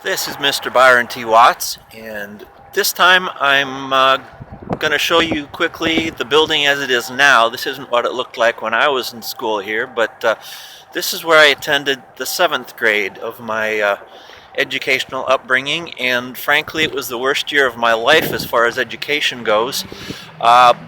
This is Mr. Byron T. Watts, and this time I'm going to show you quickly the building as it is now. This isn't what it looked like when I was in school here, but this is where I attended the 7th grade of my educational upbringing, and frankly it was the worst year of my life as far as education goes.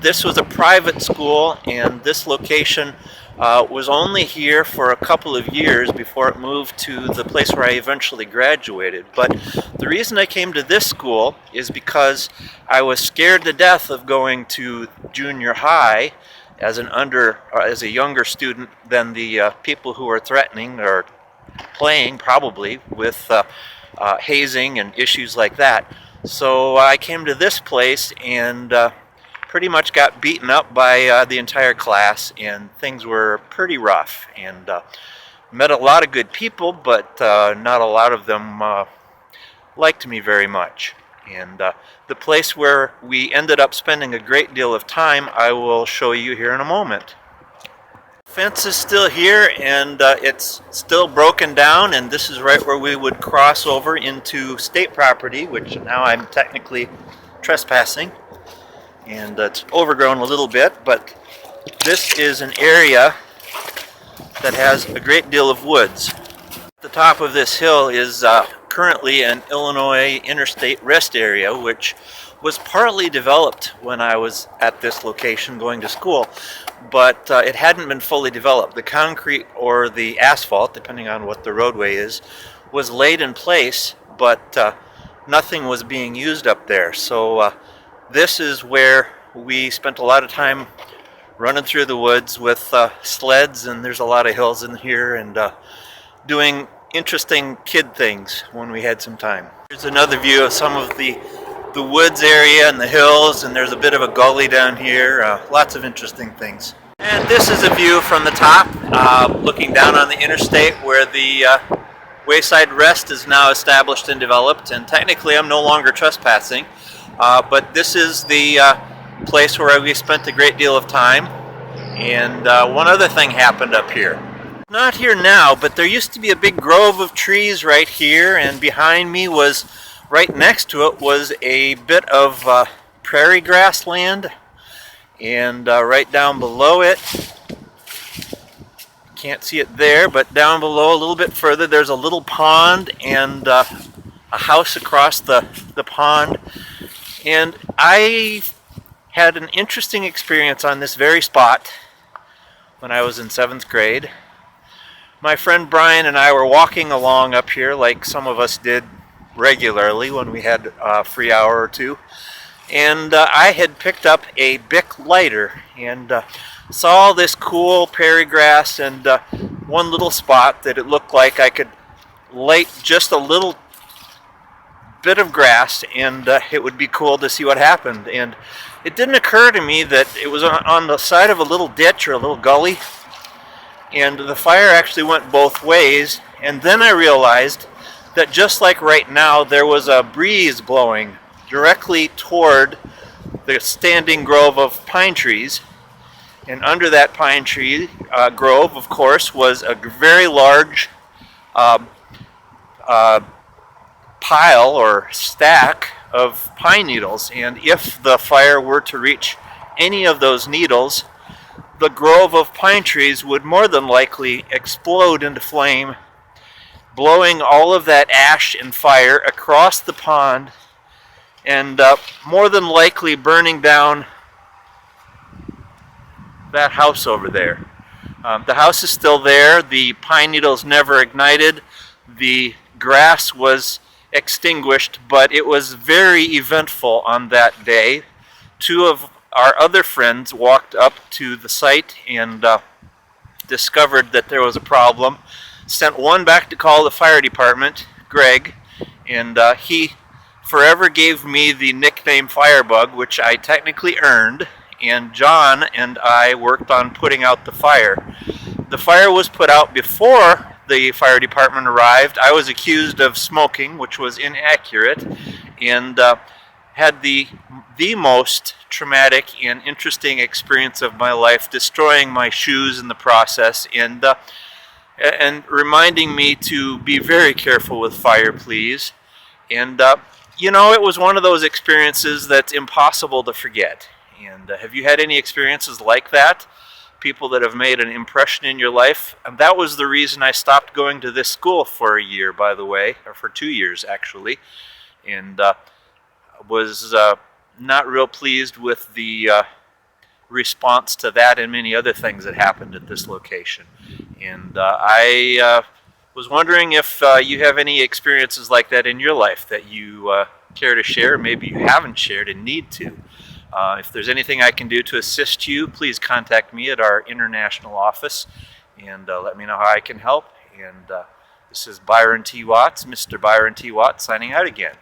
This was a private school, and this location was only here for a couple of years before it moved to the place where I eventually graduated. But the reason I came to this school is because I was scared to death of going to junior high as a younger student than the people who were threatening or playing probably with hazing and issues like that. So I came to this place and pretty much got beaten up by the entire class, and things were pretty rough, and met a lot of good people, but not a lot of them liked me very much. And the place where we ended up spending a great deal of time I will show you here in a moment. The fence is still here, and it's still broken down, and this is right where we would cross over into state property, which now I'm technically trespassing. And it's overgrown a little bit, but this is an area that has a great deal of woods. The top of this hill is currently an Illinois interstate rest area, which was partly developed when I was at this location going to school, but it hadn't been fully developed. The concrete or the asphalt, depending on what the roadway is, was laid in place, but nothing was being used up there. So this is where we spent a lot of time running through the woods with sleds, and there's a lot of hills in here, and doing interesting kid things when we had some time. Here's another view of some of the woods area and the hills, and there's a bit of a gully down here. Lots of interesting things. And this is a view from the top, looking down on the interstate where the Wayside Rest is now established and developed, and technically I'm no longer trespassing. But this is the place where we spent a great deal of time. And one other thing happened up here. Not here now, but there used to be a big grove of trees right here, and behind me was, right next to it, was a bit of prairie grassland. And right down below it, can't see it there, but down below a little bit further there's a little pond and a house across the pond. And I had an interesting experience on this very spot when I was in 7th grade. My friend Brian and I were walking along up here like some of us did regularly when we had a free hour or two. And I had picked up a Bic lighter and saw all this cool prairie grass and one little spot that it looked like I could light just a little bit of grass, and it would be cool to see what happened. And it didn't occur to me that it was on the side of a little ditch or a little gully, and the fire actually went both ways. And then I realized that just like right now, there was a breeze blowing directly toward the standing grove of pine trees, and under that pine tree grove, of course, was a very large pile or stack of pine needles. And if the fire were to reach any of those needles, the grove of pine trees would more than likely explode into flame, blowing all of that ash and fire across the pond, and more than likely burning down that house over there. The house is still there. The pine needles never ignited. The grass was extinguished, but it was very eventful on that day. Two of our other friends walked up to the site and discovered that there was a problem. Sent one back to call the fire department, Greg, and he forever gave me the nickname Firebug, which I technically earned, and John and I worked on putting out the fire. The fire was put out before the fire department arrived. I was accused of smoking, which was inaccurate, and had the most traumatic and interesting experience of my life, destroying my shoes in the process, and reminding me to be very careful with fire, please. And, it was one of those experiences that's impossible to forget. And have you had any experiences like that? People that have made an impression in your life? And that was the reason I stopped going to this school for a year, by the way, or for 2 years actually. And was not real pleased with the response to that and many other things that happened at this location. And I was wondering if you have any experiences like that in your life that you care to share. Maybe you haven't shared and need to. If there's anything I can do to assist you, please contact me at our international office and let me know how I can help. And this is Byron T. Watts, Mr. Byron T. Watts, signing out again.